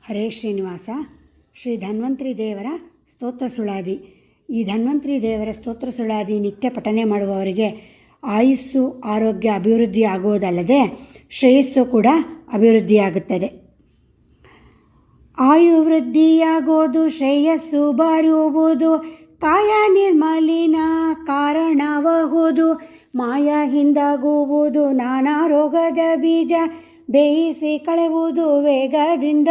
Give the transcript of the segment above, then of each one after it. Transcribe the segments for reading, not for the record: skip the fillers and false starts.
ಹರೇ ಶ್ರೀನಿವಾಸ. ಶ್ರೀ ಧನ್ವಂತರಿ ದೇವರ ಸ್ತೋತ್ರ ಸುಳಾದಿ. ಈ ಧನ್ವಂತರಿ ದೇವರ ಸ್ತೋತ್ರ ಸುಳಾದಿ ನಿತ್ಯ ಪಠನೆ ಮಾಡುವವರಿಗೆ ಆಯುಸ್ಸು ಆರೋಗ್ಯ ಅಭಿವೃದ್ಧಿ ಆಗುವುದಲ್ಲದೆ ಶ್ರೇಯಸ್ಸು ಕೂಡ ಅಭಿವೃದ್ಧಿಯಾಗುತ್ತದೆ. ಆಯುವೃದ್ಧಿಯಾಗೋದು, ಶ್ರೇಯಸ್ಸು ಬರುವುದು, ಕಾಯ ನಿರ್ಮಲಿನ ಕಾರಣಬಹುದು, ಮಾಯ ಹಿಂದಾಗುವುದು, ನಾನಾ ರೋಗದ ಬೀಜ ಬೇಯಿಸಿ ಕಳೆಯುವುದು ವೇಗದಿಂದ.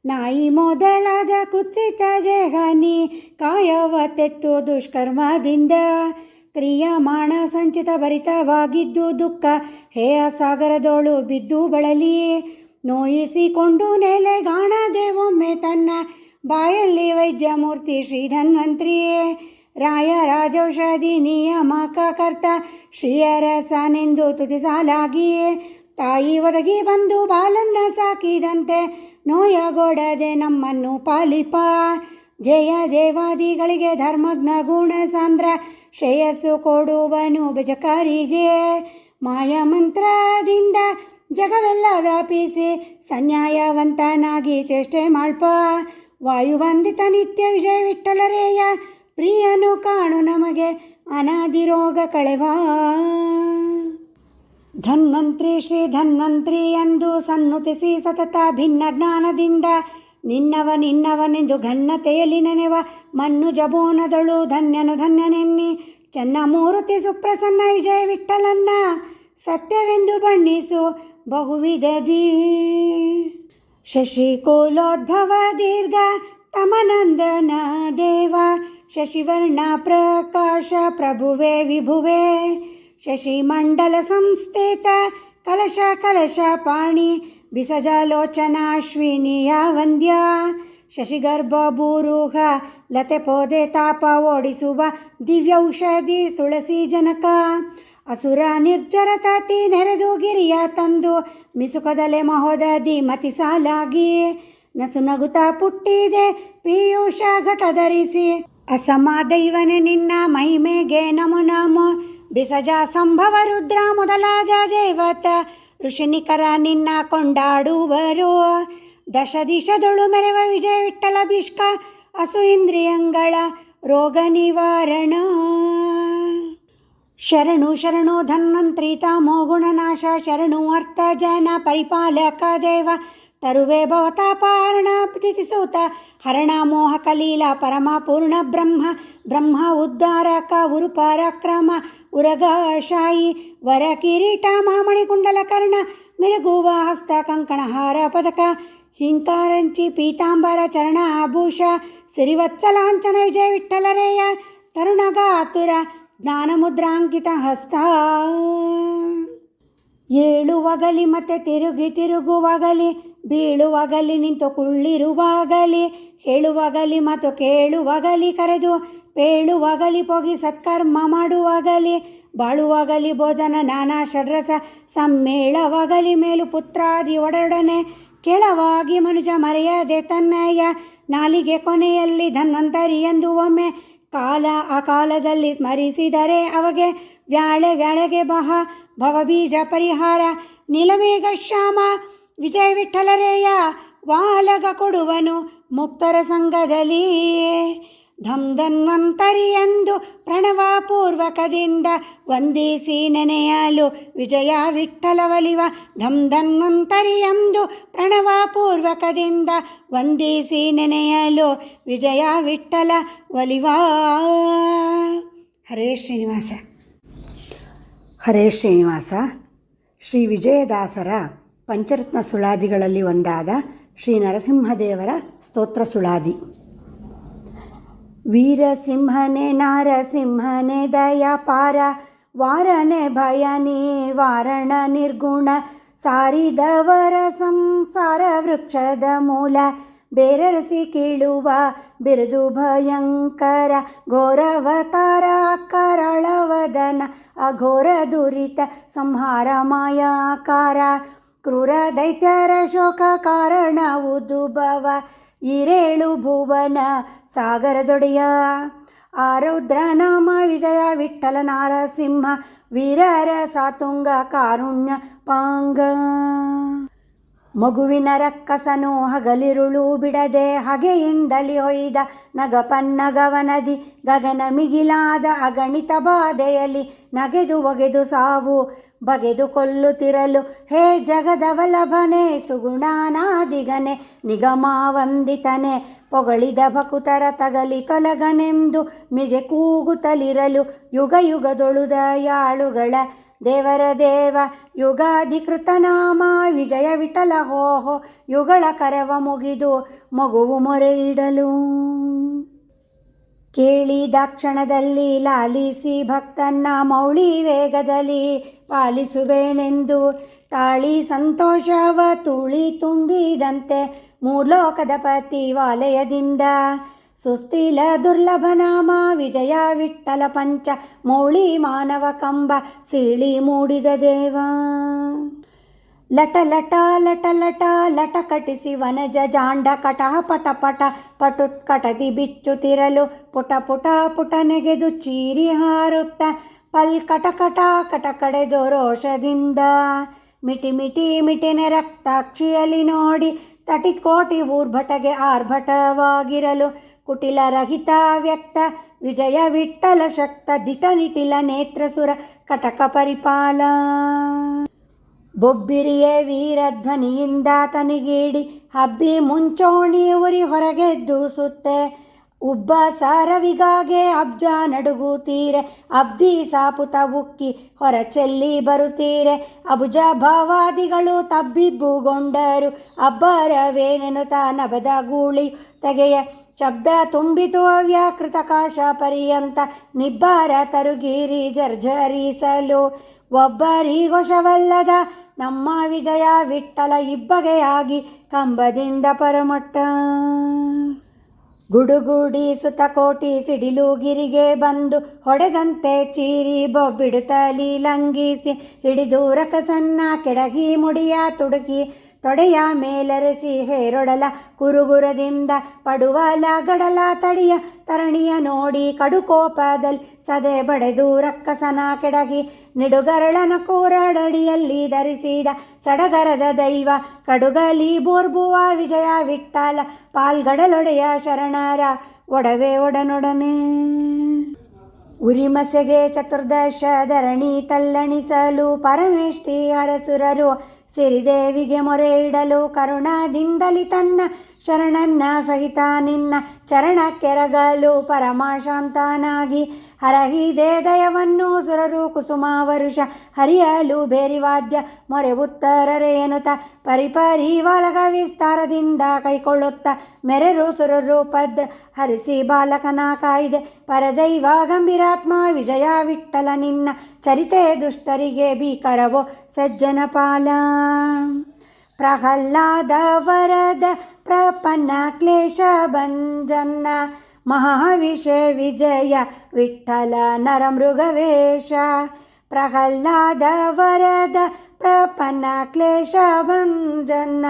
ನಾಯಿ ಮೊದಲಾದ ಕುತ್ಸಿತ ದೇಹನಿ ಕಾಯವ ತೆತ್ತು ದುಷ್ಕರ್ಮದಿಂದ. ಕ್ರಿಯಮಾಣ ಸಂಚಿತ ಭರಿತವಾಗಿದ್ದು ದುಃಖ ಹೇಯ ಸಾಗರದೋಳು ಬಿದ್ದು ಬಳಲಿ. ನೋಯಿಸಿಕೊಂಡು ನೆಲೆಗಾಣದೆ ಒಮ್ಮೆ ತನ್ನ ಬಾಯಲ್ಲಿ ವೈದ್ಯಮೂರ್ತಿ ಶ್ರೀ ಧನ್ವಂತರಿಯೇ. ರಾಯ ರಾಜೌಷಧಿ ನಿಯಮಕ ಕರ್ತ ಶ್ರೀಯರಸನೆಂದು ತುತಿಸಲಾಗಿಯೇ. ತಾಯಿ ಒದಗಿ ಬಂದು ಬಾಲನ್ನ ಸಾಕಿದಂತೆ ನೋಯಗೊಡದೆ ನಮ್ಮನ್ನು ಪಾಲಿಪ. ಜಯ ದೇವಾದಿಗಳಿಗೆ ಧರ್ಮಜ್ಞ ಗುಣ ಸಾಂದ್ರ ಶ್ರೇಯಸ್ಸು ಕೊಡುವನು ಬೆಜಕಾರಿಗೆ. ಮಾಯ ಮಂತ್ರದಿಂದ ಜಗವೆಲ್ಲ ವ್ಯಾಪಿಸಿ ಸನ್ಯಾಯವಂತನಾಗಿ ಚೇಷ್ಟೆ ಮಾಡ್ಪ. ವಾಯುವಂದಿತ ನಿತ್ಯ ವಿಜಯ ವಿಠಲರೇಯ ಪ್ರಿಯನು ಕಾಣು ನಮಗೆ ಅನಾದಿ ರೋಗ ಕಳೆವ. ಧನ್ವಂತ್ರಿ ಶ್ರೀ ಧನ್ವಂತ್ರಿ ಎಂದು ಸನ್ನುತಿಸಿ ಸತತ ಭಿನ್ನ ಜ್ಞಾನದಿಂದ ನಿನ್ನವನೆಂದು ಘನ್ನತೆಯಲ್ಲಿ ನೆನೆವ ಮಣ್ಣು ಜಬೋನದಳು ಧನ್ಯನು ಧನ್ಯನೆನ್ನಿ. ಚನ್ನಮೂರ್ತಿ ಸುಪ್ರಸನ್ನ ವಿಜಯ ವಿಠಲನ್ನ ಸತ್ಯವೆಂದು ಬಣ್ಣಿಸು ಬಹುವಿಧದಿ. ಶಶಿಕುಲೋದ್ಭವ ದೀರ್ಘ ತಮನಂದನ ದೇವ ಶಶಿವರ್ಣ ಪ್ರಕಾಶ ಪ್ರಭುವೆ ವಿಭುವೆ. ಶಶಿಮಂಡಲ ಸಂಸ್ಥಿತ ಕಲಶ ಕಲಶ ಪಾಣಿ ಬಿಸಜಾಲೋಚನಾಶ್ವಿನಿಯ ವಂದ್ಯ. ಶಶಿಗರ್ಭ ಭೂರುಹ ಲತೆ ಪೋದೆ ತಾಪ ಓಡಿಸುವ ದಿವ್ಯೌಷಧಿ ತುಳಸಿ ಜನಕ. ಅಸುರ ನಿರ್ಜರ ತತಿ ನೆರೆದು ಗಿರಿಯ ತಂದು ಮಿಸುಕದಲೆ ಮಹೋದದಿ ಮತಿ ಸಾಲಾಗಿ. ನಸು ನಗುತ್ತ ಪುಟ್ಟಿದೆ ಪೀಯೂಷ ಘಟ ಧರಿಸಿ ಅಸಮ ದೈವನೆ ನಿನ್ನ ಮಹಿಮೆಗೆ ನಮೋ ನಮೋ. ಬಿಸಜ ಸಂಭವ ರುದ್ರ ಮೊದಲಾದ ದೇವತ ಋಷಿನಿಕರ ನಿನ್ನ ಕೊಂಡಾಡುವರು. ದಶ ದಿಶದೊಳು ಮೆರವ ವಿಜಯ ವಿಠಲ ಭೀಷ್ಕ ಅಸು ಇಂದ್ರಿಯಂಗಳ ರೋಗ ನಿವಾರಣ. ಶರಣು ಶರಣು ಧನ್ವಂತ್ರಿ ತಮೋ ಗುಣನಾಶ. ಶರಣು ಅರ್ಥ ಜನ ಪರಿಪಾಲಕ ದೇವ ತರುವೆ ಭವತಾಪಾರಣ ಪ್ರೀತಿಸೂತ. ಹರಣ ಮೋಹ ಕಲೀಲ ಪರಮ ಪೂರ್ಣ ಬ್ರಹ್ಮ. ಬ್ರಹ್ಮ ಉದ್ಧಾರಕ ಉರು ಪರಾಕ್ರಮ ಉರಗಾಶಾಯಿ. ವರ ಕಿರೀಟ ಮಾಮಣಿ ಕುಂಡಲ ಕರ್ಣ ಮಿರಗುವ ಹಸ್ತ ಕಂಕಣ ಹಾರ ಪದಕ. ಹಿಂಕಾರಂಚಿ ಪೀತಾಂಬರ ಚರಣ ಆಭೂಷ. ಸಿರಿವತ್ಸಲಾಂಚನ ವಿಜಯ ವಿಠಲರೇಯ ತರುಣಗಾತುರ ಜ್ಞಾನ ಮುದ್ರಾಂಕಿತ ಹಸ್ತ. ಏಳುವಗಲಿ ಮತ್ತೆ ತಿರುಗುವಾಗಲಿ ಬೀಳುವಾಗಲಿ ನಿಂತು ಕುಳ್ಳಿರುವಾಗಲಿ. ಹೇಳುವಾಗಲಿ ಮತ್ತು ಕೇಳುವಾಗಲಿ ಕರೆದು ಪೇಳುವಾಗಲಿ ಪೋಗಿ ಸತ್ಕರ್ಮ ಮಾಡುವಾಗಲಿ. ಬಾಳುವಾಗಲಿ ಭೋಜನ ನಾನಾ ಷಡ್ರಸ ಸಮ್ಮೇಳವಾಗಲಿ ಮೇಲು ಪುತ್ರಾದಿ ಒಡರೊಡನೆ. ಕೆಳವಾಗಿ ಮನುಜ ಮರೆಯದೆ ತನ್ನಯ್ಯ ನಾಲಿಗೆ ಕೊನೆಯಲ್ಲಿ ಧನ್ವಂತರಿ ಎಂದು ಒಮ್ಮೆ ಕಾಲ ಆ ಕಾಲದಲ್ಲಿ ಸ್ಮರಿಸಿದರೆ ಅವಗೆ ವ್ಯಾಳೆಗೆ ಭವಬೀಜ ಪರಿಹಾರ. ನೀಲಮೇಘ ಶ್ಯಾಮ ವಿಜಯ ವಿಠಲರೇಯ ವಾಲಗ ಕೊಡುವನು ಮುಕ್ತರ ಸಂಘದಲ್ಲಿ. ಧಮ್ ಧನ್ವಂತರಿ ಎಂದು ಪ್ರಣವ ಪೂರ್ವಕದಿಂದ ವಂದಿಸಿ ನೆನೆಯಲು ವಿಜಯ ವಿಠಲ ಒಲಿವ. ಧಮ್ ಧನ್ವಂತರಿ ಎಂದು ಪ್ರಣವ ಪೂರ್ವಕದಿಂದ ವಂದಿಸಿ ನೆನೆಯಲು ವಿಜಯ ವಿಠಲ ಒಲಿವ. ಹರೇ ಶ್ರೀನಿವಾಸ. ಹರೇ ಶ್ರೀನಿವಾಸ. ಶ್ರೀ ವಿಜಯದಾಸರ ಪಂಚರತ್ನ ಸುಳಾದಿಗಳಲ್ಲಿ ಒಂದಾದ ಶ್ರೀ ನರಸಿಂಹದೇವರ ಸ್ತೋತ್ರ ಸುಳಾದಿ. ವೀರಸಿಂಹನೇ ನಾರಸಿಂಹನೇ ದಯಾಪಾರ. ವಾರನೆ ಭಯ ನಿವಾರಣ ನಿರ್ಗುಣ. ಸಾರಿದವರ ಸಂಸಾರ ವೃಕ್ಷದ ಮೂಲ. ಬೇರರಸಿ ಕೀಳುವ ಬಿರುದು ಭಯಂಕರ. ಘೋರವತಾರ ಕರಾಳವದನ ಅಘೋರ ದುರಿತ ಸಂಹಾರ ಮಾಯಾಕಾರ. ಕ್ರೂರ ದೈತ್ಯರ ಶೋಕ ಕಾರಣ ಉದುಭವ. ಈರೇಳು ಭುವನ ಸಾಗರದೊಡೆಯ. ಆರೌದ್ರ ನಾಮ ವಿಜಯ ವಿಠಲ ನಾರಸಿಂಹ ವೀರರ ಸಾತುಂಗ ಕಾರುಣ್ಯ ಪಾಂಗ. ಮಗುವಿನ ರಕ್ಕಸನು ಹಗಲಿರುಳು ಬಿಡದೆ ಹಗೆಯಿಂದಲಿ ಹೊಯ್ದ ನಗಪನ್ನಗವನದಿ ಗಗನ ಮಿಗಿಲಾದ ಅಗಣಿತ ಬಾಧೆಯಲ್ಲಿ ನಗೆದು ಒಗೆದು ಸಾವು ಬಗೆದು ಕೊಲ್ಲುತ್ತಿರಲು ಹೇ ಜಗದ ವಲ್ಲಭನೆ ಸುಗುಣಾನಾದಿಗನೆ ನಿಗಮಾವಂದಿತನೆ ಪೊಗಳಿದ ಭಕುತರ ತಗಲಿ ತೊಲಗನೆಂದು ಮಿಗೆ ಕೂಗುತ್ತಲಿರಲು ಯುಗ ಯುಗದೊಳುದ ಯಾಳುಗಳ ದೇವರ ದೇವ ಯುಗಾಧಿಕೃತ ನಾಮ ವಿಜಯ ವಿಠಲ ಹೋಹೋ ಯುಗಳ ಕರವ ಮುಗಿದು ಮಗುವು ಮೊರೆ ಇಡಲು ಕೇಳಿದಾಕ್ಷಣದಲ್ಲಿ ಲಾಲಿಸಿ ಭಕ್ತನ್ನ ಮೌಳಿ ವೇಗದಲ್ಲಿ ಪಾಲಿಸುವೆನೆಂದು ತಾಳಿ ಸಂತೋಷವ ತುಳಿ ತುಂಬಿದಂತೆ ಮೂರ್ಲೋಕದ ಪತಿ ವಾಲಯದಿಂದ ಸುಸ್ಥಿಲ ದುರ್ಲಭ ನಾಮ ವಿಜಯ ವಿಠಲ ಪಂಚ ಮೌಳಿ ಮಾನವ ಕಂಬ ಸೀಳಿ ಮೂಡಿದ ದೇವ ಲಟ ಲಟ ಲಟ ಲಟ ಲಟ ಕಟಿಸಿ ವನಜ ಜಾಂಡ ಕಟ ಪಟ ಪಟ ಪಟುತ್ಕಟದಿ ಬಿಚ್ಚುತ್ತಿರಲು ಪುಟ ಪುಟ ಪುಟ ನೆಗೆದು ಚೀರಿ ಹಾರುತ್ತ ಪಲ್ ಕಟ ಕಟ ಕಟ ಕಡೆದು ರೋಷದಿಂದ ಮಿಟಿ ಮಿಟಿ ಮಿಟಿನ ರಕ್ತಾಕ್ಷಿಯಲ್ಲಿ ನೋಡಿ ತಟಿತ್ ಕೋಟಿ ಊರ್ಭಟಗೆ ಆರ್ಭಟವಾಗಿರಲು ಕುಟಿಲ ರಹಿತ ವ್ಯಕ್ತ ವಿಜಯ ವಿಠಲ ಶಕ್ತ ದಿಟ ನಿಟಿಲ ನೇತ್ರಸುರ ಕಟಕ ಪರಿಪಾಲ ಬೊಬ್ಬಿರಿಯೇ ವೀರಧ್ವನಿಯಿಂದ ತನಿಗೀಡಿ ಹಬ್ಬಿ ಮುಂಚೋಣಿ ಉರಿ ಹೊರಗೆದ್ದು ಸುತ್ತೆ ಉಬ್ಬ ಸಾರವಿಗಾಗೆ ಅಬ್ಜ ನಡುಗುತ್ತೀರೆ ಅಬ್ದಿ ಸಾಪುತ ಉಕ್ಕಿ ಹೊರ ಚೆಲ್ಲಿ ಬರುತ್ತೀರೆ ಅಬುಜ ಭಾವಾದಿಗಳು ತಬ್ಬಿಬ್ಬುಗೊಂಡರು ಅಬ್ಬರವೇನೆನುತ ನಭದ ಗೂಳಿ ತೆಗೆಯ ಶಬ್ದ ತುಂಬಿತು ಅವ್ಯಾಕೃತ ಕಾಶ ಪರ್ಯಂತ ನಿಬ್ಬಾರ ತರುಗೀರಿ ಜರ್ಜರಿಸಲು ಒಬ್ಬರಿಗೊಶವಲ್ಲದ ನಮ್ಮ ವಿಜಯ ವಿಠಲ ಇಬ್ಬಗೆಯಾಗಿ ಕಂಬದಿಂದ ಪರಮಟ್ಟ ಗುಡುಗುಡಿ ಸುತ ಕೋಟಿ ಸಿಡಿಲು ಗಿರಿಗೆ ಬಂದು ಹೊಡೆದಂತೆ ಚೀರಿ ಬೊಬ್ಬಿಡುತ್ತಲಿ ಲಂಘಿಸಿ ಹಿಡಿದು ರಕಸನ್ನ ಕೆಡಗಿ ಮುಡಿಯ ತುಡುಕಿ ತೊಡೆಯ ಮೇಲೆರೆಸಿ ಹೇರೊಡಲ ಕುರುಗುರದಿಂದ ಪಡುವಲ ಗಡಲ ತಡಿಯ ತರಣಿಯ ನೋಡಿ ಕಡುಕೋಪದಲ್ಲಿ ಸದೆ ಬಡೆದು ರಕ್ಕಸನ ಕೆಡಗಿ ನಿಡುಗರಳನ ಕೂರಡಡಿಯಲ್ಲಿ ಧರಿಸಿದ ಸಡಗರದ ದೈವ ಕಡುಗಲಿ ಬೋರ್ಬುವ ವಿಜಯ ವಿಠಲ ಪಾಲ್ಗಡಲೊಡೆಯ ಶರಣರ ಒಡವೆ ಒಡನೊಡನೆ ಉರಿಮಸೆಗೆ ಚತುರ್ದಶ ಧರಣಿ ತಲ್ಲಣಿಸಲು ಪರಮೇಷ್ಠಿ ಹರಸುರರು ಸಿರಿದೇವಿಗೆ ಮೊರೆ ಇಡಲು ಕರುಣದಿಂದಲಿ ತನ್ನ ಶರಣನ್ನ ಸಹಿತ ನಿನ್ನ ಚರಣ ಕೆರಗಲು ಪರಮಾಶಾಂತನಾಗಿ ಹರಹಿದೆ ದಯವನ್ನು ಸುರರು ಕುಸುಮ ವರುಷ ಹರಿಯಲು ಬೇರಿವಾದ್ಯ ಮೊರೆ ಉತ್ತರರೇನುತ ಪರಿಪರಿವಾಲಗ ವಿಸ್ತಾರದಿಂದ ಕೈಕೊಳ್ಳುತ್ತ ಮೆರೆರು ಸುರರು ಪದ್ರ ಹರಿಸಿ ಬಾಲಕನ ಕಾಯ್ದೆ ಪರದೈವ ಗಂಭೀರಾತ್ಮ ವಿಜಯ ವಿಠಲ ನಿನ್ನ ಚರಿತೆ ದುಷ್ಟರಿಗೆ ಭೀಕರವೋ ಸಜ್ಜನ ಪಾಲ ಪ್ರಹ್ಲಾದ ವರದ ಪ್ರಪನ್ನ ಕ್ಲೇಶ ಭಂಜನ ಮಹಾವಿಷ ವಿಜಯ ವಿಠಲ ನರಮೃಗವೇಶ ಪ್ರಹ್ಲಾದ ವರದ ಪ್ರಪನ್ನ ಕ್ಲೇಶ ಭಂಜನ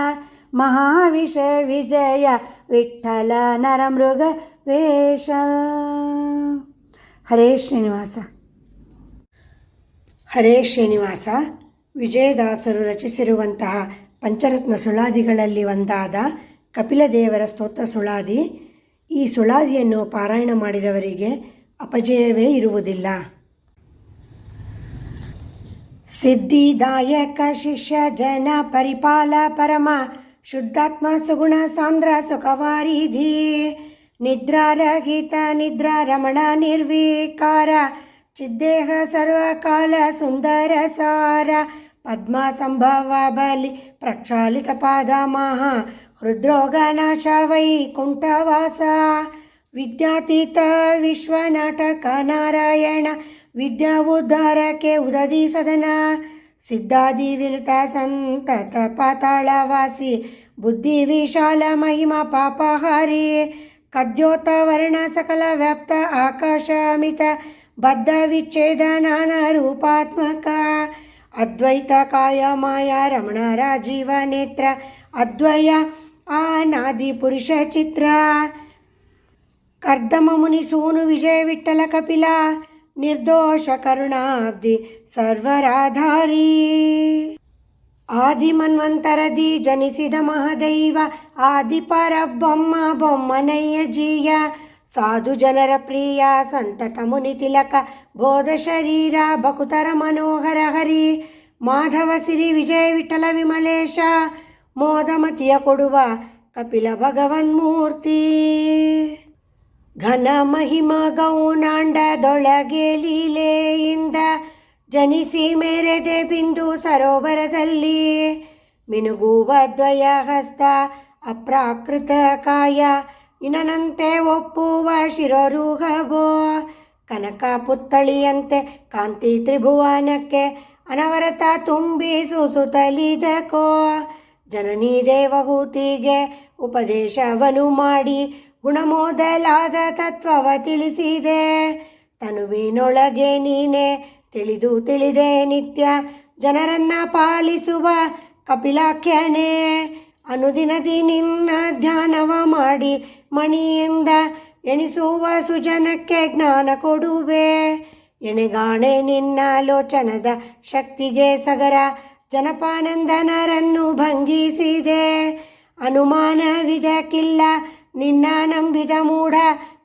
ಮಹಾವಿಷ ವಿಜಯ ವಿಠಲ ನರಮೃಗವೇಶ. ಹರೇ ಶ್ರೀನಿವಾಸ. ಹರೇ ಶ್ರೀನಿವಾಸ ವಿಜಯದಾಸರು ರಚಿಸಿರುವಂತಹ ಪಂಚರತ್ನ ಸುಳಾದಿಗಳಲ್ಲಿ ಒಂದಾದ ಕಪಿಲದೇವರ ಸ್ತೋತ್ರ ಸುಳಾದಿ. ಈ ಸುಳಾದಿಯನ್ನು ಪಾರಾಯಣ ಮಾಡಿದವರಿಗೆ ಅಪಜಯವೇ ಇರುವುದಿಲ್ಲ. ಸಿದ್ಧಿದಾಯಕ ಶಿಷ್ಯ ಜನ ಪರಿಪಾಲ ಪರಮ ಶುದ್ಧಾತ್ಮ ಸುಗುಣ ಸಾಂದ್ರ ಸುಖವಾರಿಧಿ ನಿದ್ರಾರಹಿತ ನಿದ್ರಾ ರಮಣ ನಿರ್ವಿಕಾರ ಚಿದ್ದೇಹ ಸರ್ವಕಾಲ ಸುಂದರ ಸಾರ ಪದ್ಮ ಸಂಭವ ಬಲಿ ಪ್ರಕ್ಷಾಲಿತ ಪಾದ ಮಹಾ ಹೃದ್ರೋಗನಾಶ ವೈಕುಂಠವಾಸ ವಿದ್ಯಾತೀತ ವಿಶ್ವನಾಟಕ ನಾರಾಯಣ ವಿದ್ಯಾ ಉದ್ಧಾರಕ್ಕೆ ಉದದಿ ಸದನ ಸಿದ್ಧಾದಿ ವಿನುತ ಸಂತತ ಪಾತಾಳವಾಸಿ ಬುದ್ಧಿ ವಿಶಾಲ ಮಹಿಮಾ ಪಾಪಹಾರಿ ಕದ್ಯೋತ ವರ್ಣ ಸಕಲ ವ್ಯಾಪ್ತ ಆಕಾಶಮಿತ ಬದ್ಧ ವಿಚ್ಛೇದ ನಾನಾ ರೂಪಾತ್ಮಕ ಅದ್ವೈತ ಕಾಯ ಮಾಯಾ ರಮಣ ರಾಜೀವ ನೇತ್ರ ಅದ್ವಯ ಆನಾದಿ ಪುರುಷ ಚಿತ್ರ ಕರ್ದಮ ಮುನಿ ಸೂನು ವಿಜಯ ವಿಠಲ ಕಪಿಲ ನಿರ್ದೋಷ ಕರುಣಾಬ್ಧಿ ಸರ್ವರಾಧಾರಿ. ಆದಿಮನ್ವಂತರದಿ ಜನಿಸಿದ ಮಹದೈವ ಆದಿಪರಬ್ಬೊಮ್ಮ ಬೊಮ್ಮನಯ್ಯ ಜೀಯ ಸಾಧು ಜನರ ಪ್ರಿಯ ಸಂತತ ಮುನಿ ತಿಲಕ ಬೋಧ ಶರೀರ ಬಕುತರ ಮನೋಹರ ಹರಿ ಮಾಧವ ಸಿರಿ ವಿಜಯ ವಿಠಲ ವಿಮಲೇಶ ಮೋದಮತಿಯ ಕೊಡುವ ಕಪಿಲ ಭಗವನ್ಮೂರ್ತಿ ಘನ ಮಹಿಮ ಗೌನಾಂಡದೊಳಗೆ ಲೀಲೆಯಿಂದ ಜನಿಸಿ ಮೇರೆದೆ ಬಿಂದು ಸರೋವರದಲ್ಲಿ ಮಿನುಗುವ ದ್ವಯ ಹಸ್ತ ಅಪ್ರಾಕೃತ ಕಾಯ ಇನನಂತೆ ಒಪ್ಪುವ ಶಿರೋರುಹವೋ ಕನಕ ಪುತ್ತಳಿಯಂತೆ ಕಾಂತಿ ತ್ರಿಭುವನಕ್ಕೆ ಅನವರತ ತುಂಬಿ ಸೂಸುತ್ತಲಿದಕೋ ಜನನಿ ದೇವಹೂತಿಗೆ ಉಪದೇಶವನ್ನು ಮಾಡಿ ಗುಣ ಮೊದಲಾದ ತತ್ವವ ತಿಳಿಸಿದೆ ತನುವಿನೊಳಗೆ ನೀನೆ ತಿಳಿದೆ ನಿತ್ಯ ಜನರನ್ನ ಪಾಲಿಸುವ ಕಪಿಲಾಖ್ಯನೇ ಅನುದಿನದಿ ನಿನ್ನ ಧ್ಯಾನವ ಮಾಡಿ ಮಣಿಯಿಂದ ಎಣಿಸುವ ಸುಜನಕ್ಕೆ ಜ್ಞಾನ ಕೊಡುವೆ ಎಣೆಗಾಣೆ ನಿನ್ನ ಲೋಚನದ ಶಕ್ತಿಗೆ ಸಗರ ಜನಪಾನಂದನರನ್ನು ಭಂಗಿಸಿದೆ ಅನುಮಾನವಿದಕ್ಕಿಲ್ಲ ನಿನ್ನ ನಂಬಿದ ಮೂಢ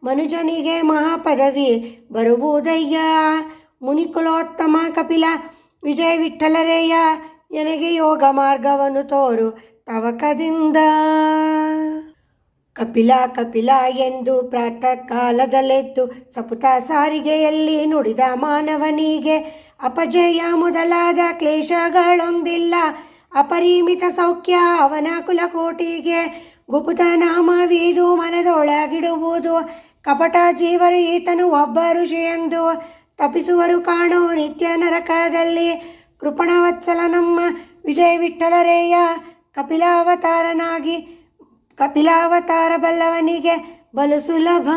ಮನುಜನಿಗೆ ಮಹಾಪದವಿ ಬರುವುದಯ್ಯ ಮುನಿಕುಲೋತ್ತಮ ಕಪಿಲ ವಿಜಯ ವಿಠಲರೇಯ ನನಗೆ ಯೋಗ ಮಾರ್ಗವನ್ನು ತೋರು ತವಕದಿಂದ ಕಪಿಲ ಕಪಿಲ ಎಂದು ಪ್ರಾತಃ ಕಾಲದಲ್ಲೆದ್ದು ಸಪುತ ಸಾರಿಗೆಯಲ್ಲಿ ನುಡಿದ ಮಾನವನಿಗೆ ಅಪಜಯ ಮೊದಲಾದ ಕ್ಲೇಶಗಳೊಂದಿಲ್ಲ ಅಪರಿಮಿತ ಸೌಖ್ಯ ಅವನ ಕುಲಕೋಟಿಗೆ ಗುಪ್ತ ನಾಮವಿದು ಮನದೊಳಗಿಡುವುದು ಕಪಟ ಜೀವರು ಈತನು ಒಬ್ಬ ಋಷಿಯೆಂದು ತಪ್ಪಿಸುವರು ಕಾಣೋ ನಿತ್ಯ ನರಕದಲ್ಲಿ ಕೃಪಣವತ್ಸಲ ನಮ್ಮ ವಿಜಯ ವಿಠಲರೇಯ ಕಪಿಲಾವತಾರ ಬಲ್ಲವನಿಗೆ ಬಲು ಸುಲಭ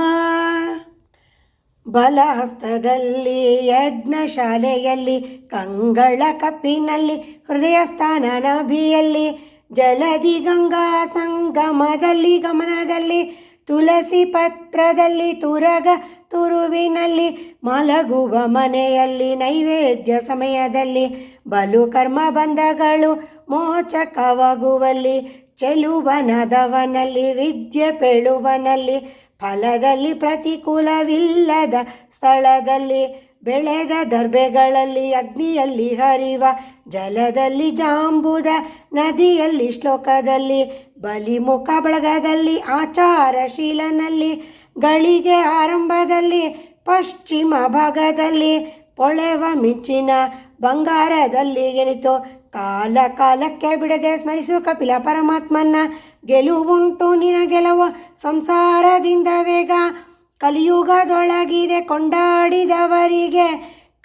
ಬಲಹಸ್ತದಲ್ಲಿ ಯಜ್ಞಶಾಲೆಯಲ್ಲಿ ಕಂಗಳ ಕಪ್ಪಿನಲ್ಲಿ ಹೃದಯ ಸ್ಥಾನ ನಾಭಿಯಲ್ಲಿ ಜಲದಿ ಗಂಗಾ ಸಂಗಮದಲ್ಲಿ ಗಮನದಲ್ಲಿ ತುಳಸಿ ಪತ್ರದಲ್ಲಿ ತುರಗ ತುರುವಿನಲ್ಲಿ ಮಲಗುವ ಮನೆಯಲ್ಲಿ ನೈವೇದ್ಯ ಸಮಯದಲ್ಲಿ ಬಲು ಕರ್ಮ ಬಂಧಗಳು ಮೋಚಕವಾಗುವಲ್ಲಿ ಚೆಲುವನದವನಲ್ಲಿ ವಿದ್ಯೆ ಪೇಳುವನಲ್ಲಿ ಫಲದಲ್ಲಿ ಪ್ರತಿಕೂಲವಿಲ್ಲದ ಸ್ಥಳದಲ್ಲಿ ಬೆಳೆದ ದರ್ಬೆಗಳಲ್ಲಿ ಅಗ್ನಿಯಲ್ಲಿ ಹರಿವ ಜಲದಲ್ಲಿ ಜಾಂಬುದ ನದಿಯಲ್ಲಿ ಶ್ಲೋಕದಲ್ಲಿ ಬಲಿಮುಖ ಬಳಗದಲ್ಲಿ ಆಚಾರಶೀಲನಲ್ಲಿ ಗಳಿಗೆ ಆರಂಭದಲ್ಲಿ ಪಶ್ಚಿಮ ಭಾಗದಲ್ಲಿ ಪೊಳೆವ ಮಿಂಚಿನ ಬಂಗಾರದಲ್ಲಿ ಎನಿತು ಕಾಲ ಕಾಲಕ್ಕೆ ಬಿಡದೆ ಸ್ಮರಿಸು ಕಪಿಲ ಪರಮಾತ್ಮನ ಗೆಲುವುಂಟು ನಿನ ಗೆಲುವ ಸಂಸಾರದಿಂದ ವೇಗ ಕಲಿಯುಗದೊಳಗಿದೆ ಕೊಂಡಾಡಿದವರಿಗೆ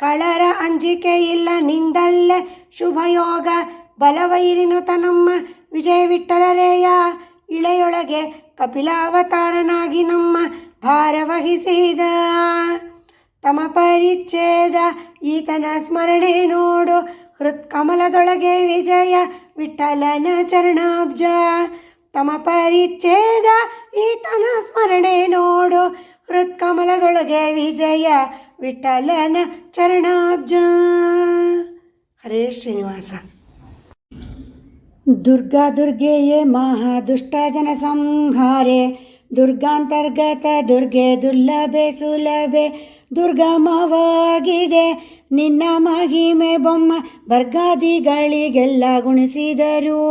ಕಳರ ಅಂಜಿಕೆ ಇಲ್ಲ ನಿಂದಲ್ಲೇ ಶುಭಯೋಗ ಬಲವೈರಿನು ತನಮ್ಮ ವಿಜಯ ವಿಠಲರೇಯ ಇಳೆಯೊಳಗೆ ಕಪಿಲಾವತಾರನಾಗಿ ನಮ್ಮ ಭಾರವಹಿಸಿದ ತಮ ಪರಿಚ್ಛೇದ ಈತನ ಸ್ಮರಣೆ ನೋಡು ಹೃತ್ಕಮಲದೊಳಗೆ ವಿಜಯ ವಿಠಲನ ಚರಣಾಬ್ಜ ತಮ ಪರಿಚ್ಛೇದ ಈತನ ಸ್ಮರಣೆ ನೋಡು ಹೃತ್ಕಮಲದೊಳಗೆ ವಿಜಯ ವಿಠಲನ ಚರಣಾಬ್ಜ. ಹರೇ ಶ್ರೀನಿವಾಸ. ದುರ್ಗಾ ದುರ್ಗೆಯೇ ಮಹಾದುಷ್ಟ ಜನ ಸಂಹಾರೆ ದುರ್ಗಾಂತರ್ಗತ ದುರ್ಗೆ ದುರ್ಲಭೆ ಸುಲಭೆ ದುರ್ಗಮವಾಗಿದೆ ನಿನ್ನ ಮಹಿಮೆ ಬೊಮ್ಮ ವರ್ಗಾದಿಗಳಿಗೆಲ್ಲ ಗುಣಿಸಿದರು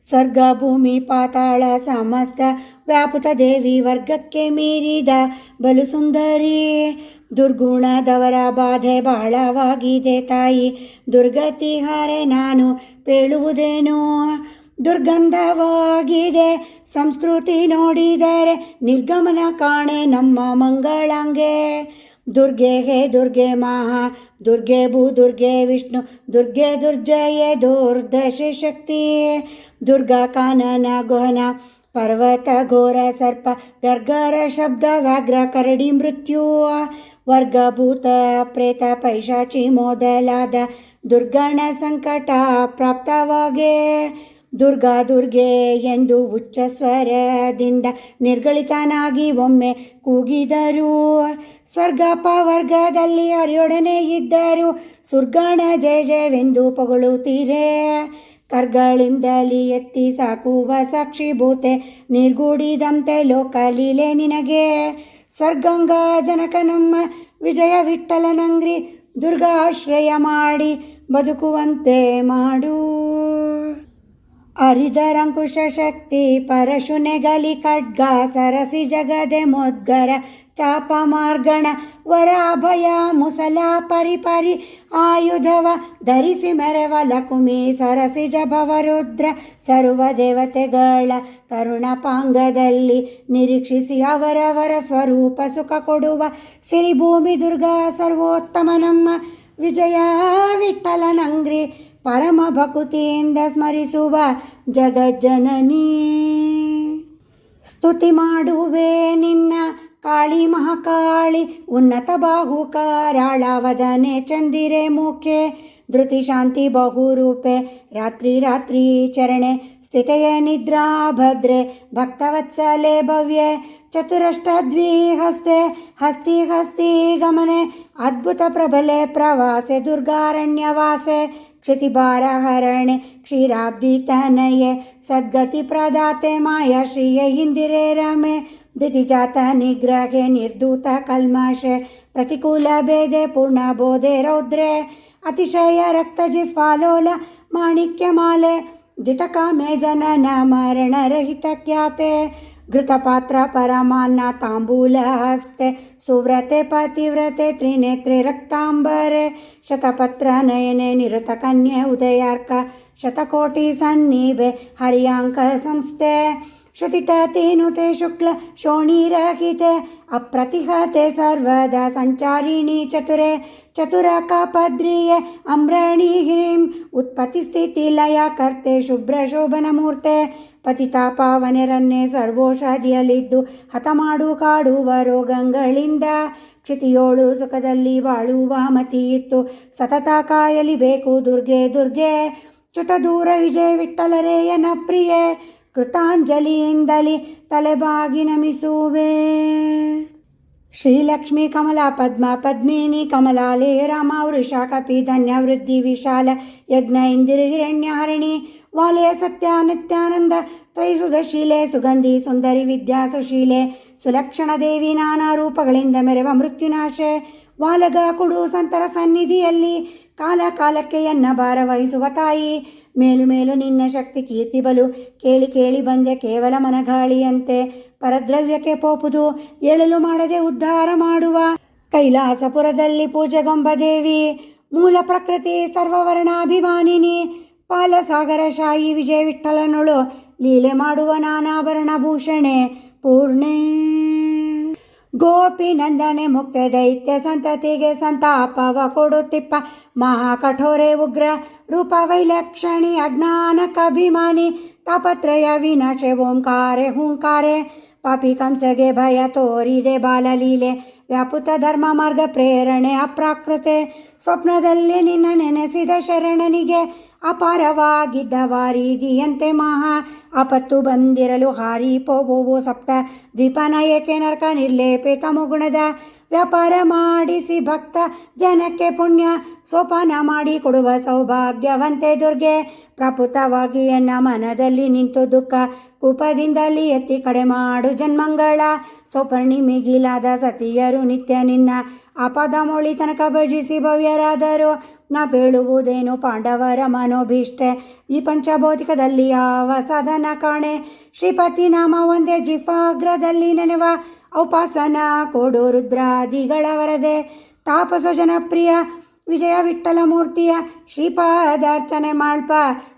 ಸ್ವರ್ಗ ಭೂಮಿ ಪಾತಾಳ ಸಮಸ್ತ ವ್ಯಾಪುತ ದೇವಿ ವರ್ಗಕ್ಕೆ ಮೀರಿದ ಬಲು ಸುಂದರಿ ದುರ್ಗುಣದವರ ಬಾಧೆ ಬಹಳವಾಗಿದೆ ತಾಯಿ ದುರ್ಗತಿ ಹಾರೆ ನಾನು ಪೇಳುವುದೇನು ದುರ್ಗಂಧವಾಗಿದೆ ಸಂಸ್ಕೃತಿ ನೋಡಿದರೆ ನಿರ್ಗಮನ ಕಾಣೆ ನಮ್ಮ ಮಂಗಳಂಗೆ ದುರ್ಗೆ ಹೇ ದುರ್ಗೆ ಮಹಾ ದುರ್ಗೆ ಭೂ ದುರ್ಗೆ ವಿಷ್ಣು ದುರ್ಗೆ ದುರ್ಜಯ ದುರ್ದಶ ಶಕ್ತಿ ದುರ್ಗಾ ಕಾನನ ಗೋಹನ ಪರ್ವತ ಘೋರ ಸರ್ಪ ಗರ್ಗರ ಶಬ್ದ ವ್ಯಾಘ್ರ ಕರಡಿ ಮೃತ್ಯು ವರ್ಗಭೂತ ಪ್ರೇತ ಪೈಶಾಚಿ ಮೊದಲಾದ ದುರ್ಗಣ ಸಂಕಟ ಪ್ರಾಪ್ತವಾಗೆ ದುರ್ಗಾ ದುರ್ಗೆ ಎಂದು ಉಚ್ಚ ಸ್ವರದಿಂದ ನಿರ್ಗಳಿತನಾಗಿ ಒಮ್ಮೆ ಕೂಗಿದರು ಸ್ವರ್ಗ ಪವರ್ಗದಲ್ಲಿ ಹರಿಯೊಡನೆ ಇದ್ದರು ಸುರ್ಗಣ ಜಯ ಜಯವೆಂದು ಪೊಗಳುತ್ತೀರೆ ಕರ್ಗಳಿಂದಲಿ ಎತ್ತಿ ಸಾಕುವ ಸಾಕ್ಷಿಭೂತೆ ನಿರ್ಗೂಡಿದಂತೆ ಲೋಕಲೀಲೆ ನಿನಗೆ. ಸ್ವರ್ಗಂಗಾ ಜನಕ ನಮ್ಮ ವಿಜಯ ವಿಠ್ಠಲನಂಗ್ರಿ ದುರ್ಗಾಶ್ರಯ ಮಾಡಿ ಬದುಕುವಂತೆ ಮಾಡು. ಅರಿದರಂಕುಶ ಶಕ್ತಿ ಪರಶುನೆಗಲಿ ಖಡ್ಗ ಸರಸಿ ಜಗದೆ ಮೊದ್ಗರ ಚಾಪ ಮಾರ್ಗಣ ವರಾಭಯ ಮುಸಲ ಪರಿಪರಿ ಆಯುಧವ ಧರಿಸಿ ಮೆರವ ಲಕುಮಿ ಸರಸಿ ಜಭವರುದ್ರ ಸರ್ವ ದೇವತೆಗಳ ಕರುಣಪಾಂಗದಲ್ಲಿ ನಿರೀಕ್ಷಿಸಿ ಅವರವರ ಸ್ವರೂಪ ಸುಖ ಕೊಡುವ ಸಿರಿಭೂಮಿ ದುರ್ಗಾ ಸರ್ವೋತ್ತಮ ನಮ್ಮ ವಿಜಯ ವಿಠ್ಠಲನಂಗ್ರಿ ಪರಮ ಭಕುತಿಯಿಂದ ಸ್ಮರಿಸುವ ಜಗಜ್ಜನನಿ. ಸ್ತುತಿ ಮಾಡುವೆ ನಿನ್ನ ಕಾಳಿ ಮಹಾಕಾಳಿ ಉನ್ನತ ಬಾಹುಕಾರಾಳವದನೆ ಚಂದಿರೆ ಮುಖೆ ಧೃತಿ ಶಾಂತಿ ಬಹುರೂಪೆ ರಾತ್ರಿ ರಾತ್ರಿ ಚರಣೆ ಸ್ಥಿತೆಯೇ ನಿದ್ರಾ ಭದ್ರೆ ಭಕ್ತವತ್ಸಲೆ ಭವ್ಯೆ ಚತುರಷ್ಟದ್ವಿಹಸ್ತೆ ಹಸ್ತಿ ಹಸ್ತಿ ಗಮನೆ ಅದ್ಭುತ ಪ್ರಬಲೆ ಪ್ರವಾಸೆ ದುರ್ಗಾರಣ್ಯವಾಸೆ ಕ್ಷಿತಿಭಾರ ಹರಣೆ ಕ್ಷೀರಾಬ್ಧಿ ತನಯೆ ಸದ್ಗತಿ ಪ್ರದಾತೆ ಮಾಯಾ ಶ್ರೀಯ ಇಂದಿರೆ ರಮೆ ದಿತಿಜಾತ ನಿಗ್ರಹೆ ನಿರ್ಧೂತ ಕಲ್ಮಾಶೆ ಪ್ರತಿಕೂಲ ಭೇದೆ ಪೂರ್ಣ ಬೋಧೆ ರೌದ್ರೆ ಅತಿಶಯ ರಕ್ತ ಜಿಫಾಲೋಲ ಮಾಣಿಕ್ಯ ಮಾಲೆ ಜಿತಕಾಮೆ ಜನನ ಮರಣ ರಹಿತ ಖ್ಯಾತೆ ಘೃತಪಾತ್ರ ಪರಮಾನ್ನ ತಾಂಬೂಲ ಹಸ್ತೆ ಸುವ್ರತೆ ಪತಿವ್ರತೆ ತ್ರಿನೇತ್ರೆ ರಕ್ತಾಂಬರೆ ಶತಪತ್ರ ನಯನೆ ನಿರತ ಕನ್ಯೆ ಉದಯಾರ್ಕ ಶತಕೋಟಿ ಸನ್ನಿಭೆ ಹರಿಯಾಂಕ ಸಂಸ್ಥೆ ಶ್ರುತಿತ ತೇನುತೆ ಶುಕ್ಲ ಶೋಣಿರಹಿತೆ ಅಪ್ರತಿಹತೆ ಸರ್ವದಾ ಸಂಚಾರಿಣಿ ಚತುರೆ ಚತುರಕ ಪದ್ರಿಯೆ ಅಮ್ರಣಿ ಹಿಂ ಉತ್ಪತ್ತಿ ಸ್ಥಿತಿ ಲಯ ಕರ್ತೆ ಶುಭ್ರ ಶೋಭನ ಮೂರ್ತೆ ಪತಿತಾ ಪಾವನೆರನ್ನೇ ಸರ್ವೋಷಧಿಯಲ್ಲಿದ್ದು ಹತಮಾಡು ಕಾಡುವ ರೋಗಗಳಿಂದ ಕ್ಷಿತಿಯೋಳು ಸುಖದಲ್ಲಿ ಬಾಳುವ ಮತಿಯಿತ್ತು ಸತತ ಕಾಯಲಿ ಬೇಕು ದುರ್ಗೆ ದುರ್ಗೆ ಚ್ಯುತ ದೂರ ವಿಜಯ ವಿಠ್ಠಲರೇಯನ ಪ್ರಿಯೆ ಕೃತಾಂಜಲಿಯಿಂದಲಿ ತಲೆಬಾಗಿ ನಮಿಸುವೆ. ಶ್ರೀಲಕ್ಷ್ಮೀ ಕಮಲಾ ಪದ್ಮ ಪದ್ಮಿನಿ ಕಮಲಾಲೇ ರಾಮ ವೃಷಾ ಕಪಿ ಧನ್ಯ ವೃದ್ಧಿ ವಿಶಾಲ ಯಜ್ಞ ಇಂದಿರ ಹಿರಣ್ಯಹರಣಿ ವಾಲಯ ಸತ್ಯ ನಿತ್ಯಾನಂದ ತ್ರೈಸುಧಶೀಲೆ ಸುಗಂಧಿ ಸುಂದರಿ ವಿದ್ಯಾ ಸುಶೀಲೆ ಸುಲಕ್ಷಣ ದೇವಿ ನಾನಾ ರೂಪಗಳಿಂದ ಮೆರೆವ ಮೃತ್ಯುನಾಶೆ ವಾಲಗ ಕೊಡು ಸಂತರ ಸನ್ನಿಧಿಯಲ್ಲಿ ಕಾಲ ಕಾಲಕ್ಕೆ ಎನ್ನ ಭಾರ ವಹಿಸುವ ತಾಯಿ ಮೇಲು ಮೇಲು ನಿನ್ನ ಶಕ್ತಿ ಕೀರ್ತಿ ಬಲು ಕೇಳಿ ಕೇಳಿ ಬಂದೆ ಕೇವಲ ಮನಗಾಳಿಯಂತೆ ಪರದ್ರವ್ಯಕ್ಕೆ ಪೋಪುದು ಏಳಲು ಮಾಡದೆ ಉದ್ಧಾರ ಮಾಡುವ ಕೈಲಾಸಪುರದಲ್ಲಿ ಪೂಜೆಗೊಂಬ ದೇವಿ ಮೂಲ ಪ್ರಕೃತಿ ಸರ್ವವರ್ಣಾಭಿಮಾನಿನಿ ಪಾಲಸಾಗರ ಶಾಯಿ ವಿಜಯ ವಿಠ್ಠಲನೊಳು ಲೀಲೆ ಮಾಡುವ ನಾನಾಭರಣ ಭೂಷಣೆ ಪೂರ್ಣೆ ಗೋಪಿ ನಂದನೆ ಮುಕ್ತ ದೈತ್ಯ ಸಂತತಿಗೆ ಸಂತಾಪವ ಕೊಡುತ್ತಿಪ್ಪ ಮಹಾಕಠೋರೆ ಉಗ್ರ ರೂಪ ವೈಲಕ್ಷಣಿ ಅಜ್ಞಾನಕಭಿಮಾನಿ ತಾಪತ್ರಯ ವಿನಾಶೆ ಓಂಕಾರೆ ಹೂಂಕಾರೆ ಪಾಪಿ ಕಂಸಗೆ ಭಯ ತೋರಿದೆ ಬಾಲಲೀಲೆ ವ್ಯಾಪುತ ಧರ್ಮ ಮಾರ್ಗ ಪ್ರೇರಣೆ ಅಪ್ರಾಕೃತೆ ಸ್ವಪ್ನದಲ್ಲಿ ನಿನ್ನ ನೆನೆಸಿದ ಶರಣನಿಗೆ ಅಪಾರವಾಗಿದ್ದ ವಾರಿದಿಯಂತೆ ಮಹಾ ಆಪತ್ತು ಬಂದಿರಲು ಹಾರಿ ಪೋವು ಸಪ್ತ ದ್ವೀಪನ ಏಕೆ ನರ್ಕ ನಿರ್ಲೇಪಿತ ಮುಗುಣದ ವ್ಯಾಪಾರ ಮಾಡಿಸಿ ಭಕ್ತ ಜನಕ್ಕೆ ಪುಣ್ಯ ಸೋಪಾನ ಮಾಡಿ ಕೊಡುವ ಸೌಭಾಗ್ಯವಂತೆ ದುರ್ಗೆ ಪ್ರಪುತವಾಗಿ ಎನ್ನ ಮನದಲ್ಲಿ ನಿಂತು ದುಃಖ ಕೂಪದಿಂದಲಿ ಎತ್ತಿ ಕಡೆ ಮಾಡು ಜನ್ಮಂಗಳ ಸೌಪರ್ಣಿ ಮಿಗಿಲಾದ ಸತಿಯರು ನಿತ್ಯ ನಿನ್ನ ಆಪದ ಮೊಳಿ ತನಕ ಭಜಿಸಿ ಭವ್ಯರಾದರು ನಾ ಬೇಳುವುದೇನು ಪಾಂಡವರ ಮನೋಭೀಷ್ಟೆ ಈ ಪಂಚಭೌತಿಕದಲ್ಲಿ ಯಾವ ಸಾಧನ ಕಾಣೆ ಶ್ರೀಪತಿ ನಾಮ ಒಂದೇ ಜಿಫಾಗ್ರದಲ್ಲಿ ನೆನೆವ ಔಪಾಸನ ಕೊಡು ರುದ್ರಾದಿಗಳ ವರದೆ ತಾಪಸ ಜನಪ್ರಿಯ ವಿಜಯ ವಿಠ್ಠಲ ಮೂರ್ತಿಯ ಶ್ರೀಪಾದಾರ್ಚನೆ ಮಾಳ್ಪ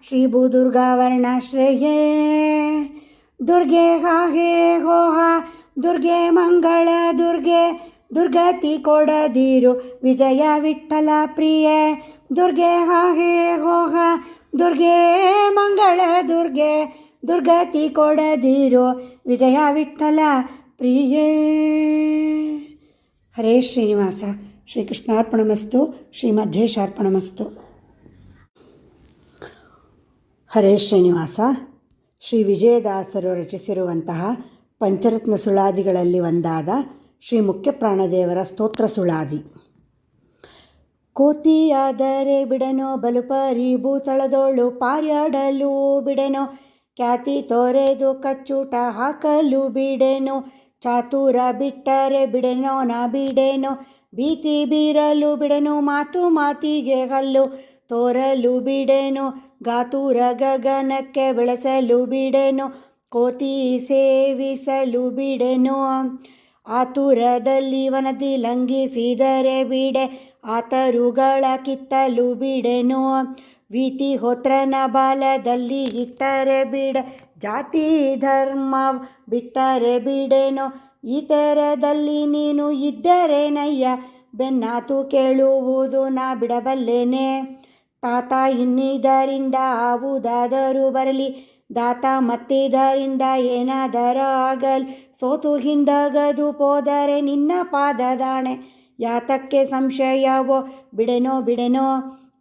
ಶ್ರೀಭೂ ದುರ್ಗಾ ವರ್ಣಾಶ್ರಯೇ ದುರ್ಗೆ ಹೇ ಹೋಹ ದುರ್ಗೆ ಮಂಗಳ ದುರ್ಗೆ ದುರ್ಗತಿ ಕೊಡದಿರು ವಿಜಯ ವಿಠ್ಠಲ ಪ್ರಿಯೆ ದುರ್ಗೆ ಹೇ ಹೋಹ ದುರ್ಗೆ ಮಂಗಳ ದುರ್ಗೆ ದುರ್ಗತಿ ಕೊಡದಿರು ವಿಜಯ ವಿಠ್ಠಲ ಪ್ರಿಯೇ. ಹರೇ ಶ್ರೀನಿವಾಸ. ಶ್ರೀಕೃಷ್ಣಾರ್ಪಣಮಸ್ತು. ಶ್ರೀಮಧ್ವೇಶಾರ್ಪಣಮಸ್ತು. ಹರೇ ಶ್ರೀನಿವಾಸ. ಶ್ರೀ ವಿಜಯದಾಸರು ರಚಿಸಿರುವಂತಹ ಪಂಚರತ್ನ ಸುಳಾದಿಗಳಲ್ಲಿ ಒಂದಾದ ಶ್ರೀ ಮುಖ್ಯ ಪ್ರಾಣದೇವರ ಸ್ತೋತ್ರ ಸುಳಾದಿ. ಕೋತಿಯಾದರೆ ಬಿಡೆನೋ ಬಲುಪರಿ ಭೂತಳದೋಳು ಪಾರ್ಯಾಡಲು ಬಿಡೆನೋ ಖ್ಯಾತಿ ತೊರೆದು ಕಚ್ಚೂಟ ಹಾಕಲು ಬಿಡೆನೋ ಚಾತುರ ಬಿಟ್ಟರೆ ಬಿಡೆನೋ ನಾ ಬಿಡೆನೋ ಭೀತಿ ಬೀರಲು ಬಿಡೆನೋ ಮಾತು ಮಾತಿಗೆ ಹಲ್ಲು ತೋರಲು ಬಿಡೆನೋ ಗಾತುರ ಗಗನಕ್ಕೆ ಬೆಳೆಸಲು ಬಿಡೆನೋ ಕೋತಿ ಸೇವಿಸಲು ಬಿಡೆನೋ ಆತುರದಲ್ಲಿ ವನದಿ ಲಂಘಿಸಿದರೆ ಬಿಡೆ ಆತರುಗಳ ಕಿತ್ತಲು ಬಿಡೆನೋ ವೀತಿ ಹೋತ್ರನ ಬಾಲದಲ್ಲಿ ಇಟ್ಟರೆ ಬಿಡೆ ಜಾತಿ ಧರ್ಮ ಬಿಟ್ಟರೆ ಬಿಡೆನೋ ಈ ತೆರದಲ್ಲಿ ನೀನು ಇದ್ದರೇನಯ್ಯ ಬೆನ್ನಾತು ಕೇಳುವುದು ನಾ ಬಿಡಬಲ್ಲೆನೆ ತಾತ ಇನ್ನಿದರಿಂದ ಆವುದಾದರೂ ಬರಲಿ ದಾತ ಮತ್ತಿದರಿಂದ ಏನಾದರೂ ಆಗಲಿ ಸೋತು ಹಿಂದಗದು ಹೋದರೆ ನಿನ್ನ ಪಾದದಾಣೆ ಯಾತಕ್ಕೆ ಸಂಶಯವೋ ಬಿಡೆನೋ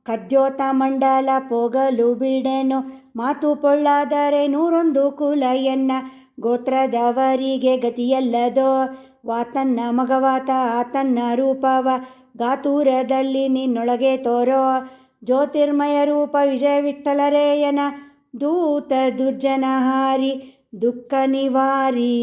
ಕದ್ಯೋತ ಮಂಡಲ ಹೋಗಲು ಬಿಡೆನೋ ಮಾತು ಪೊಳ್ಳಾದರೆ 101 ಕುಲ ಎನ್ನ ಗೋತ್ರದವರಿಗೆ ಗತಿಯಲ್ಲದೋ ವಾತನ್ನ ಮಗವಾತ ಆತನ್ನ ರೂಪವ ಗಾತುರದಲ್ಲಿ ನಿನ್ನೊಳಗೆ ತೋರೋ ಜ್ಯೋತಿರ್ಮಯ ರೂಪ ವಿಜಯ ವಿಠ್ಠಲರೇಯನ ದೂತ ದುರ್ಜನಹಾರಿ ದುಃಖ ನಿವಾರಿ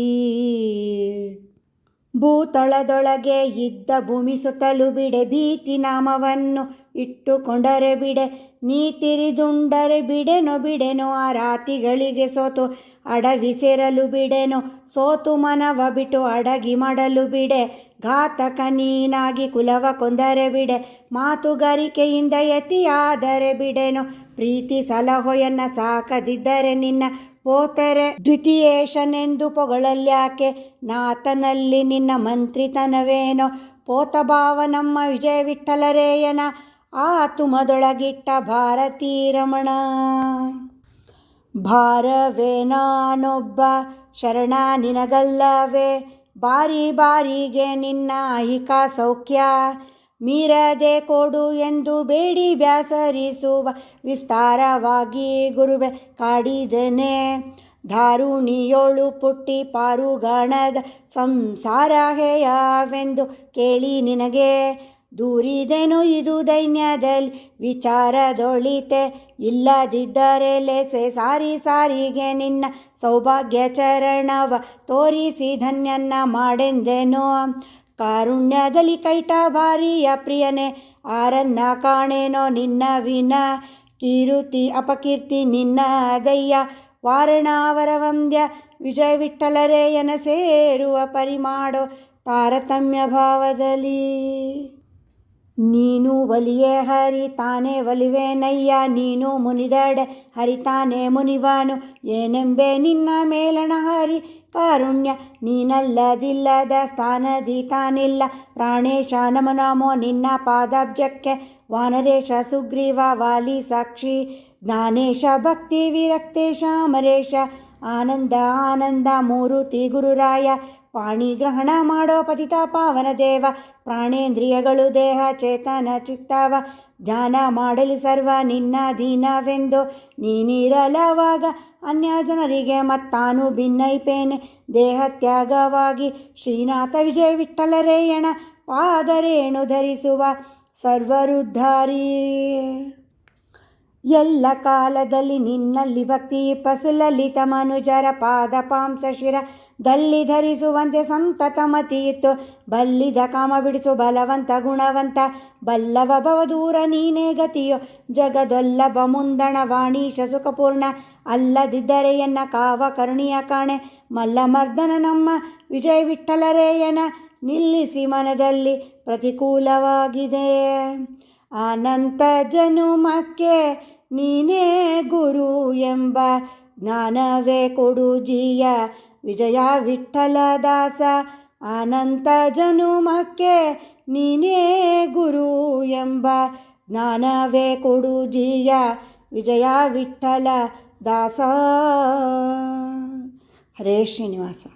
ಭೂತಳದೊಳಗೆ ಇದ್ದ ಭೂಮಿ ಸುತ್ತಲು ಬಿಡೆ ಭೀತಿ ನಾಮವನ್ನು ಇಟ್ಟುಕೊಂಡರೆ ಬಿಡೆ ನೀ ತಿರಿದುಂಡರೆ ಬಿಡೆನೋ ಆ ರಾತಿಗಳಿಗೆ ಸೋತು ಅಡವಿ ಸೇರಲು ಬಿಡೆನೋ ಸೋತು ಮನವ ಬಿಟ್ಟು ಅಡಗಿ ಮಾಡಲು ಬಿಡೆ ಘಾತಕ ನೀನಾಗಿ ಕುಲವ ಕೊಂದರೆ ಬಿಡೆ ಮಾತುಗಾರಿಕೆಯಿಂದ ಯತಿಯಾದರೆ ಬಿಡೆನೋ ಪ್ರೀತಿ ಸಲಹೆಯನ್ನ ಸಾಕದಿದ್ದರೆ ನಿನ್ನ ಪೋತರೆ ದ್ವಿತೀಯೇಶನೆಂದು ಪೊಗಳಲ್ಯಾಕೆ ನಾತನಲ್ಲಿ ನಿನ್ನ ಮಂತ್ರಿತನವೇನೋ ಪೋತಭಾವ ನಮ್ಮ ವಿಜಯ ವಿಠ್ಠಲರೇಯನ ಆ ತುಮದೊಳಗಿಟ್ಟ ಭಾರತೀ ರಮಣ ಭಾರವೇ ನಾನೊಬ್ಬ ಶರಣ ನಿನಗಲ್ಲವೇ ಬಾರಿ ಬಾರಿಗೆ ನಿನ್ನ ಐಹಿಕ ಸೌಖ್ಯ ಮೀರದೆ ಕೊಡು ಎಂದು ಬೇಡಿ ಬ್ಯಾಸರಿಸುವ ವಿಸ್ತಾರವಾಗಿ ಗುರುವೆ ಕಾಡಿದನೆ ಧಾರುಣಿಯೋಳು ಪುಟ್ಟಿ ಪಾರುಗಾಣದ ಸಂಸಾರ ಹೇಯವೆಂದು ಕೇಳಿ ನಿನಗೆ ದೂರಿದೆನು ಇದು ದೈನ್ಯದಲ್ಲಿ ವಿಚಾರದೊಳಿತೆ ಇಲ್ಲದಿದ್ದರೆ ಲೆಸೆ ಸಾರಿಗೆ ನಿನ್ನ ಸೌಭಾಗ್ಯ ಚರಣವ ತೋರಿಸಿ ಧನ್ಯನ್ನ ಮಾಡೆಂದೆನೋ ಕಾರುಣ್ಯದಲ್ಲಿ ಕೈಟ ಭಾರಿಯ ಪ್ರಿಯನೇ ಆರನ್ನ ಕಾಣೇನೋ ನಿನ್ನ ವಿನ ಕೀರುತಿ ಅಪಕೀರ್ತಿ ನಿನ್ನ ದಯ್ಯ ವಾರಣಾವರ ವಂದ್ಯ ವಿಜಯ ವಿಠ್ಠಲರೇಯನ ಸೇರುವ ಪರಿಮಾಡೋ ತಾರತಮ್ಯ ಭಾವದಲ್ಲಿ ನೀನು ಒಲಿಯೇ ಹರಿ ತಾನೇ ಒಲಿವೇನಯ್ಯ ನೀನು ಮುನಿದಡೆ ಹರಿತಾನೇ ಮುನಿವನು ಏನೆಂಬೆ ನಿನ್ನ ಮೇಲಣ ಹರಿ ಕಾರುಣ್ಯ ನೀನಲ್ಲದಿಲ್ಲದ ಸ್ಥಾನದಿ ತಾನಿಲ್ಲ ಪ್ರಾಣೇಶ ನಮೋ ನಮೋ ನಿನ್ನ ಪಾದಾಬ್ಜಕ್ಕೆ ವಾನರೇಶ ಸುಗ್ರೀವ ವಾಲಿ ಸಾಕ್ಷಿ ಜ್ಞಾನೇಶ ಭಕ್ತಿ ವಿರಕ್ತೇಶ ಅಮರೇಶ ಆನಂದ ಮೂರುತಿ ಗುರುರಾಯ ಪಾಣಿ ಗ್ರಹಣ ಮಾಡೋ ಪತಿತ ಪಾವನ ದೇವ ಪ್ರಾಣೇಂದ್ರಿಯಗಳು ದೇಹ ಚೇತನ ಚಿತ್ತವ ಧ್ಯಾನ ಮಾಡಲಿ ಸರ್ವ ನಿನ್ನ ದೀನವೆಂದು ನೀನಿರಲವಾಗ ಅನ್ಯ ಜನರಿಗೆ ಮತ್ತಾನು ಭಿನ್ನೈಪೇನೆ ದೇಹ ತ್ಯಾಗವಾಗಿ ಶ್ರೀನಾಥ ವಿಜಯ ವಿಠ್ಠಲರೇಯಣ ಪಾದರೇಣು ಧರಿಸುವ ಸರ್ವರುದ್ಧಾರಿ ಎಲ್ಲ ಕಾಲದಲ್ಲಿ ನಿನ್ನಲ್ಲಿ ಭಕ್ತಿ ಪಸುಲಲಿತ ಮನುಜರ ಪಾದ ಪಾಂಸ ಶಿರ ದಲ್ಲಿ ಧರಿಸುವಂತೆ ಸಂತತ ಮತಿಯಿತ್ತು ಬಲ್ಲಿದ ಕಾಮ ಬಿಡಿಸು ಬಲವಂತ ಗುಣವಂತ ಬಲ್ಲವ ಭವದೂರ ನೀನೇ ಗತಿಯೋ ಜಗದೊಲ್ಲಭ ಮುಂದಣ ವಾಣೀಶ ಸುಖಪೂರ್ಣ ಅಲ್ಲದಿದ್ದರೆ ಎನ್ನ ಕಾವ ಕರುಣಿಯ ಕಾಣೆ ಮಲ್ಲಮರ್ದನ ನಮ್ಮ ವಿಜಯ ವಿಠ್ಠಲರೇಯನ ನಿಲ್ಲಿಸಿ ಮನದಲ್ಲಿ ಪ್ರತಿಕೂಲವಾಗಿದೆ ಅನಂತ ಜನುಮಕ್ಕೆ ನೀನೇ ಗುರು ಎಂಬ ಜ್ಞಾನವೇ ಕೊಡು ಜೀಯ ವಿಜಯ ವಿಠ್ಠಲ ದಾಸ ಅನಂತ ಜನುಮಕ್ಕೆ ನೀನೇ ಗುರು ಎಂಬ ಜ್ಞಾನವೇ ಕೊಡು ಜೀಯ ವಿಜಯ ವಿಠ್ಠಲ ದಾಸ. ಹರೇ ಶ್ರೀನಿವಾಸ.